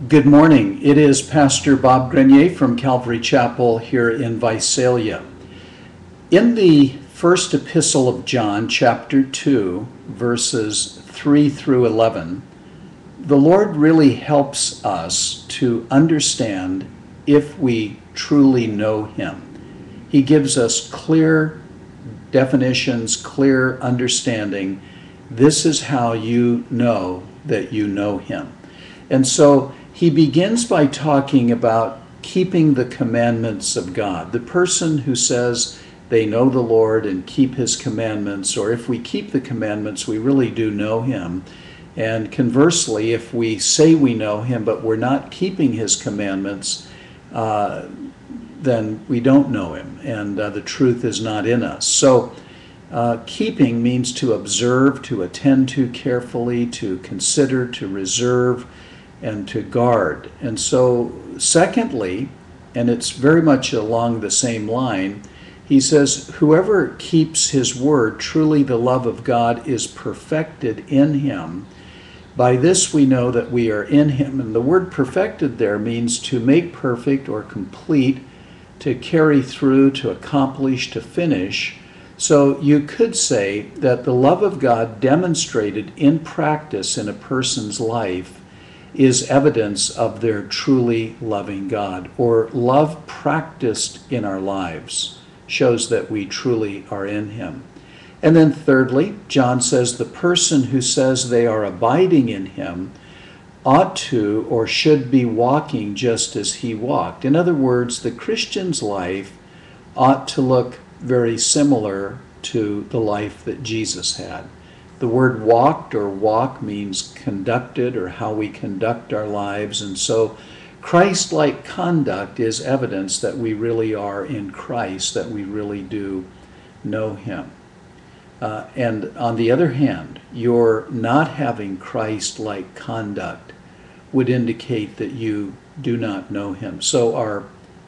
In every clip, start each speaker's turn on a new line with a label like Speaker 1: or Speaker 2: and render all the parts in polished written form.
Speaker 1: Good morning. It is Pastor Bob Grenier from Calvary Chapel here in Visalia. In the first epistle of John, chapter 2, verses 3 through 11, the Lord really helps us to understand if we truly know Him. He gives us clear definitions, clear understanding. This is how you know that you know Him. And so he begins by talking about keeping the commandments of God. The person who says they know the Lord and keep His commandments, or if we keep the commandments, we really do know Him. And conversely, if we say we know Him but we're not keeping His commandments, then we don't know Him, and the truth is not in us. So keeping means to observe, to attend to carefully, to consider, to reserve, and to guard. And so secondly, and it's very much along the same line, he says, whoever keeps his word, truly the love of God is perfected in him. By this we know that we are in him. And the word perfected there means to make perfect or complete, to carry through, to accomplish, to finish. So you could say that the love of God demonstrated in practice in a person's life is evidence of their truly loving God, or love practiced in our lives shows that we truly are in Him. And then thirdly, John says the person who says they are abiding in Him ought to or should be walking just as He walked. In other words, the Christian's life ought to look very similar to the life that Jesus had. The word walked or walk means conducted, or how we conduct our lives. And so Christ-like conduct is evidence that we really are in Christ, that we really do know Him. And on the other hand, your not having Christ-like conduct would indicate that you do not know Him. So our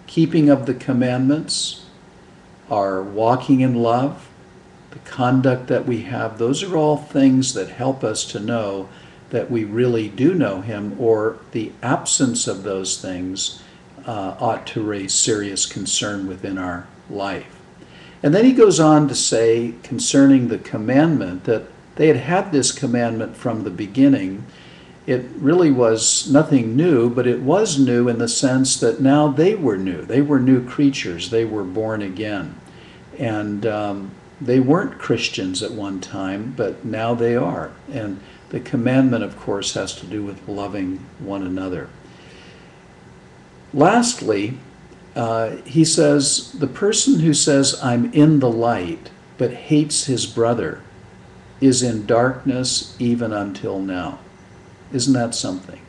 Speaker 1: keeping of the commandments, our walking in love, the conduct that we have, those are all things that help us to know that we really do know Him, or the absence of those things ought to raise serious concern within our life. And then he goes on to say concerning the commandment that they had had this commandment from the beginning. It really was nothing new, but it was new in the sense that now they were new. They were new creatures. They were born again. And they weren't Christians at one time, but now they are. And the commandment, of course, has to do with loving one another. Lastly, he says, the person who says, I'm in the light, but hates his brother, is in darkness even until now. Isn't that something?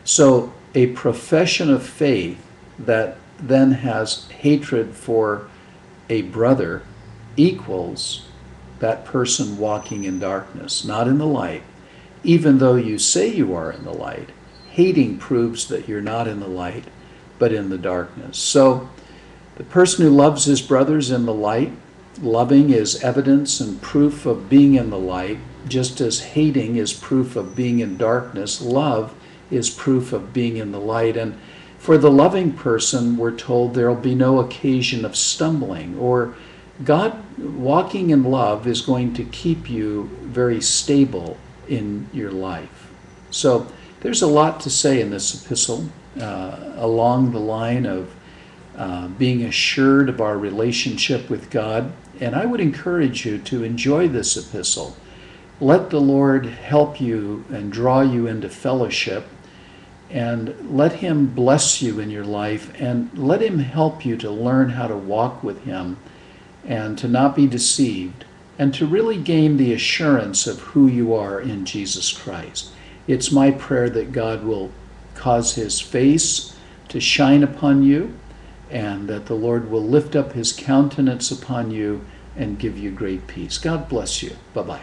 Speaker 1: So a profession of faith that then has hatred for a brother equals that person walking in darkness, not in the light. Even though you say you are in the light, hating proves that you're not in the light, but in the darkness. So the person who loves his brother is in the light. Loving is evidence and proof of being in the light, just as hating is proof of being in darkness. Love is proof of being in the light. And for the loving person, we're told there will be no occasion of stumbling, or God walking in love is going to keep you very stable in your life. So there's a lot to say in this epistle along the line of being assured of our relationship with God. And I would encourage you to enjoy this epistle. Let the Lord help you and draw you into fellowship, and let Him bless you in your life, and let Him help you to learn how to walk with Him and to not be deceived, and to really gain the assurance of who you are in Jesus Christ. It's my prayer that God will cause His face to shine upon you, and that the Lord will lift up His countenance upon you and give you great peace. God bless you. Bye-bye.